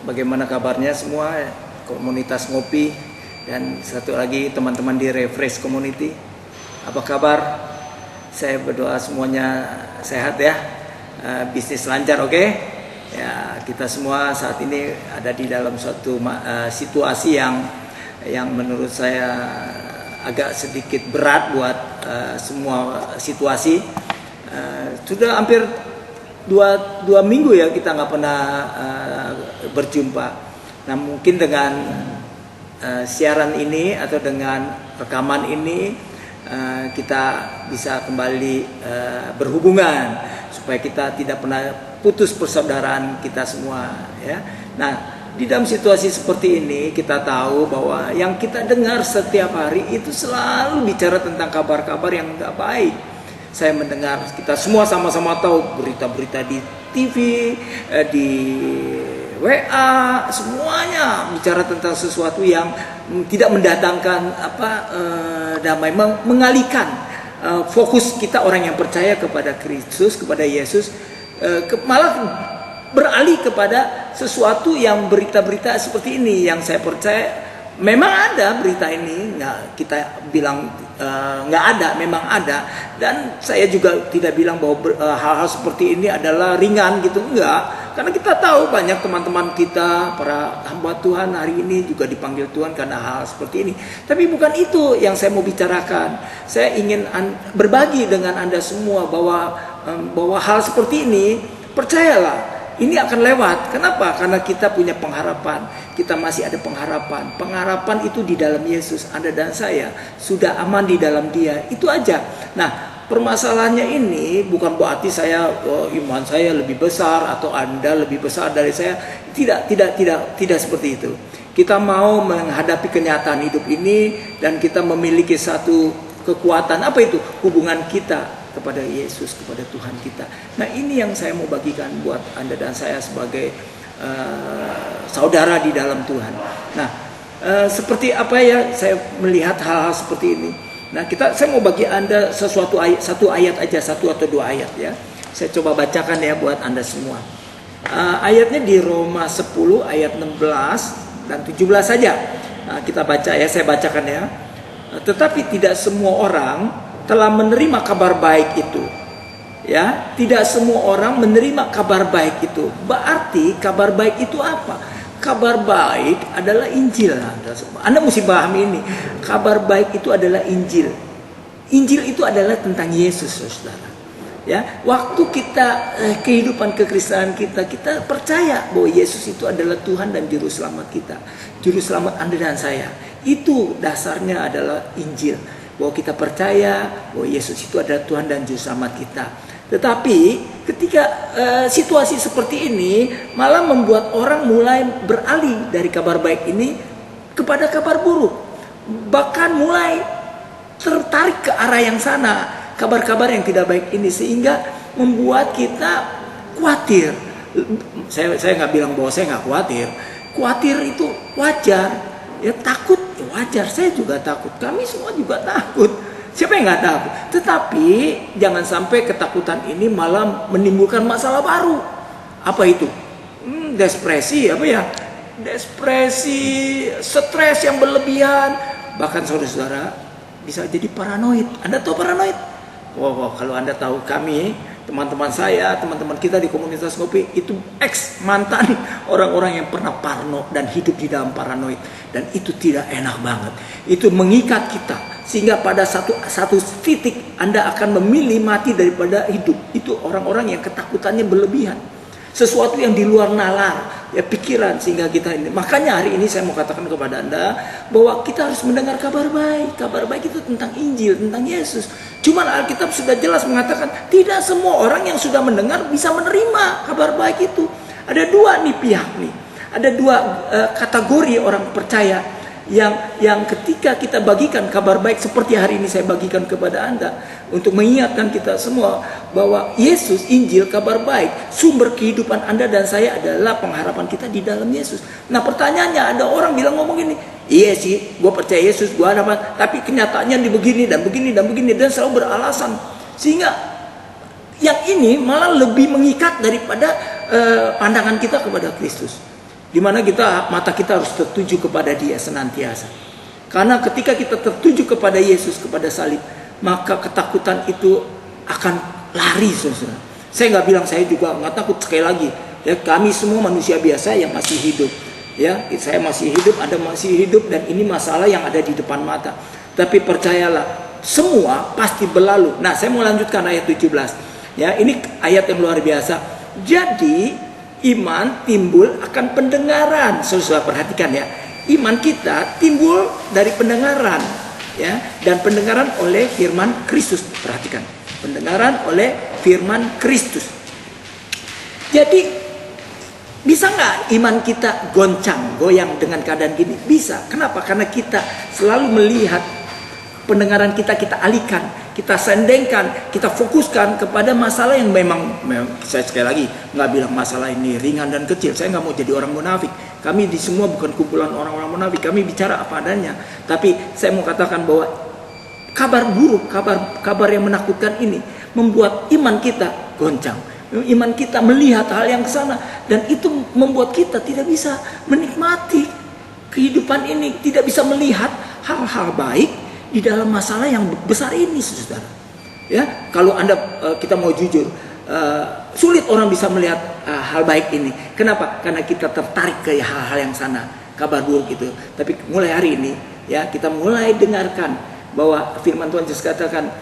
Bagaimana kabarnya semua komunitas ngopi dan satu lagi teman-teman di Refresh Community? Apa kabar? Saya berdoa semuanya sehat ya, bisnis lancar, oke? Ya, kita semua saat ini ada di dalam suatu situasi yang menurut saya agak sedikit berat buat semua situasi. Sudah hampir dua minggu ya kita nggak pernah berjumpa. Nah mungkin dengan siaran ini atau dengan rekaman ini kita bisa kembali berhubungan supaya kita tidak pernah putus persaudaraan kita semua ya. Nah di dalam situasi seperti ini kita tahu bahwa yang kita dengar setiap hari itu selalu bicara tentang kabar-kabar yang nggak baik. Saya mendengar, kita semua sama-sama tahu berita-berita di TV, di WA, semuanya bicara tentang sesuatu yang tidak mendatangkan damai, mengalihkan fokus kita orang yang percaya kepada Kristus, kepada Yesus, malah beralih kepada sesuatu yang berita-berita seperti ini yang saya percaya. Memang ada berita ini, nggak kita bilang nggak ada, memang ada. Dan saya juga tidak bilang bahwa hal-hal seperti ini adalah ringan gitu, enggak. Karena kita tahu banyak teman-teman kita, para hamba Tuhan hari ini juga dipanggil Tuhan karena hal seperti ini. Tapi bukan itu yang saya mau bicarakan. Saya ingin berbagi dengan Anda semua bahwa hal seperti ini, percayalah, ini akan lewat. Kenapa? Karena kita punya pengharapan. Kita masih ada pengharapan. Pengharapan itu di dalam Yesus. Anda dan saya sudah aman di dalam Dia. Itu aja. Nah, permasalahannya ini bukan berarti iman saya lebih besar atau Anda lebih besar dari saya. Tidak seperti itu. Kita mau menghadapi kenyataan hidup ini dan kita memiliki satu kekuatan. Apa itu? Hubungan kita kepada Yesus, kepada Tuhan kita. Nah ini yang saya mau bagikan buat Anda dan saya sebagai saudara di dalam Tuhan. Nah seperti apa ya saya melihat hal-hal seperti ini. Nah saya mau bagi Anda satu ayat aja, satu atau dua ayat ya. Saya coba bacakan ya buat Anda semua. Ayatnya di Roma 10 ayat 16 dan 17 saja. Nah, kita baca ya, saya bacakan ya. Tetapi tidak semua orang telah menerima kabar baik itu. Ya, tidak semua orang menerima kabar baik itu. Berarti kabar baik itu apa? Kabar baik adalah Injil. Anda mesti pahami ini. Kabar baik itu adalah Injil. Injil itu adalah tentang Yesus, Saudara. Ya, waktu kita kehidupan kekristenan kita percaya bahwa Yesus itu adalah Tuhan dan juru selamat kita. Juru selamat Anda dan saya. Itu dasarnya adalah Injil. Bahwa kita percaya bahwa Yesus itu adalah Tuhan dan Juru Selamat kita. Tetapi ketika situasi seperti ini malah membuat orang mulai beralih dari kabar baik ini kepada kabar buruk. Bahkan mulai tertarik ke arah yang sana, kabar-kabar yang tidak baik ini, sehingga membuat kita khawatir. Saya nggak bilang bahwa saya nggak khawatir. Khawatir itu wajar. Ya takut wajar, saya juga takut, kami semua juga takut. Siapa yang nggak takut? Tetapi jangan sampai ketakutan ini malah menimbulkan masalah baru. Apa itu? Depresi, apa ya? Depresi, stres yang berlebihan, bahkan saudara-saudara bisa jadi paranoid. Anda tahu paranoid? Wow, kalau Anda tahu, kami, teman-teman saya, teman-teman kita di komunitas ngopi itu mantan orang-orang yang pernah parno dan hidup di dalam paranoid, dan itu tidak enak banget. Itu mengikat kita sehingga pada satu titik Anda akan memilih mati daripada hidup. Itu orang-orang yang ketakutannya berlebihan, sesuatu yang di luar nalar ya pikiran, sehingga kita ini. Makanya hari ini saya mau katakan kepada Anda bahwa kita harus mendengar kabar baik. Kabar baik itu tentang Injil, tentang Yesus. Cuman Alkitab sudah jelas mengatakan tidak semua orang yang sudah mendengar bisa menerima kabar baik itu. Ada dua nih pihak nih. Ada dua kategori orang percaya yang ketika kita bagikan kabar baik seperti hari ini saya bagikan kepada Anda untuk mengingatkan kita semua bahwa Yesus, Injil, kabar baik, sumber kehidupan Anda dan saya adalah pengharapan kita di dalam Yesus. Nah pertanyaannya, ada orang bilang ngomong ini, iya sih, gue percaya Yesus, gue ada apa, tapi kenyataannya di begini dan begini dan begini, dan selalu beralasan, sehingga yang ini malah lebih mengikat daripada pandangan kita kepada Kristus. di mana mata kita harus tertuju kepada Dia senantiasa. Karena ketika kita tertuju kepada Yesus, kepada salib, maka ketakutan itu akan lari, saudara. Saya nggak bilang saya juga nggak takut, sekali lagi. Ya, kami semua manusia biasa yang masih hidup. Ya, saya masih hidup, Anda masih hidup, dan ini masalah yang ada di depan mata. Tapi percayalah, semua pasti berlalu. Nah, saya mau lanjutkan ayat 17. Ya, ini ayat yang luar biasa. Jadi, iman timbul akan pendengaran. Saudara perhatikan ya. Iman kita timbul dari pendengaran, ya, dan pendengaran oleh firman Kristus. Perhatikan, pendengaran oleh firman Kristus. Jadi bisa nggak iman kita goyang dengan keadaan gini? Bisa. Kenapa? Karena kita selalu melihat pendengaran kita alihkan, kita sendengkan, kita fokuskan kepada masalah yang memang saya sekali lagi nggak bilang masalah ini ringan dan kecil. Saya nggak mau jadi orang munafik. Kami di semua bukan kumpulan orang-orang munafik. Kami bicara apa adanya. Tapi saya mau katakan bahwa kabar buruk, kabar yang menakutkan ini membuat iman kita goncang. Iman kita melihat hal yang kesana, dan itu membuat kita tidak bisa menikmati kehidupan ini, tidak bisa melihat hal-hal baik di dalam masalah yang besar ini, saudara. Ya, kalau kita mau jujur, sulit orang bisa melihat hal baik ini. Kenapa? Karena kita tertarik ke hal-hal yang sana, kabar buruk itu. Tapi mulai hari ini, ya, kita mulai dengarkan bahwa firman Tuhan Yesus katakan,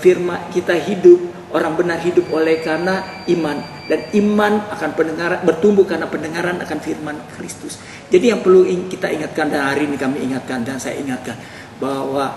firman kita hidup, orang benar hidup oleh karena iman, dan iman akan pendengaran, bertumbuh karena pendengaran akan firman Kristus. Jadi yang perlu kita ingatkan, dan hari ini kami ingatkan dan saya ingatkan, bahwa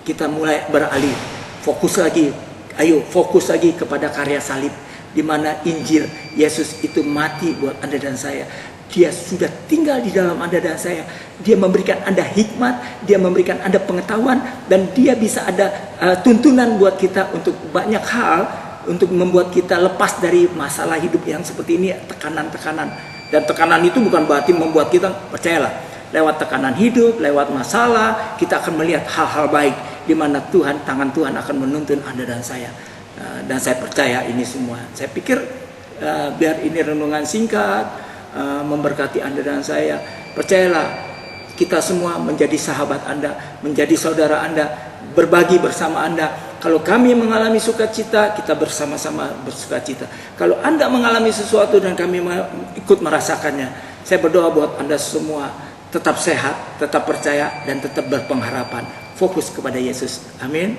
kita mulai beralih, fokus lagi kepada karya salib, di mana Injil Yesus itu mati buat Anda dan saya. Dia sudah tinggal di dalam Anda dan saya. Dia memberikan Anda hikmat, Dia memberikan Anda pengetahuan, dan Dia bisa ada tuntunan buat kita untuk banyak hal, untuk membuat kita lepas dari masalah hidup yang seperti ini, tekanan-tekanan. Dan tekanan itu bukan berarti membuat kita, percayalah, lewat tekanan hidup, lewat masalah, kita akan melihat hal-hal baik, di mana tangan Tuhan akan menuntun Anda dan saya. Dan saya percaya ini semua. Saya pikir biar ini renungan singkat, memberkati Anda dan saya. Percayalah, kita semua menjadi sahabat Anda, menjadi saudara Anda, berbagi bersama Anda. Kalau kami mengalami sukacita, kita bersama-sama bersukacita. Kalau Anda mengalami sesuatu dan kami ikut merasakannya, saya berdoa buat Anda semua tetap sehat, tetap percaya, dan tetap berpengharapan. Fokus kepada Yesus. Amin.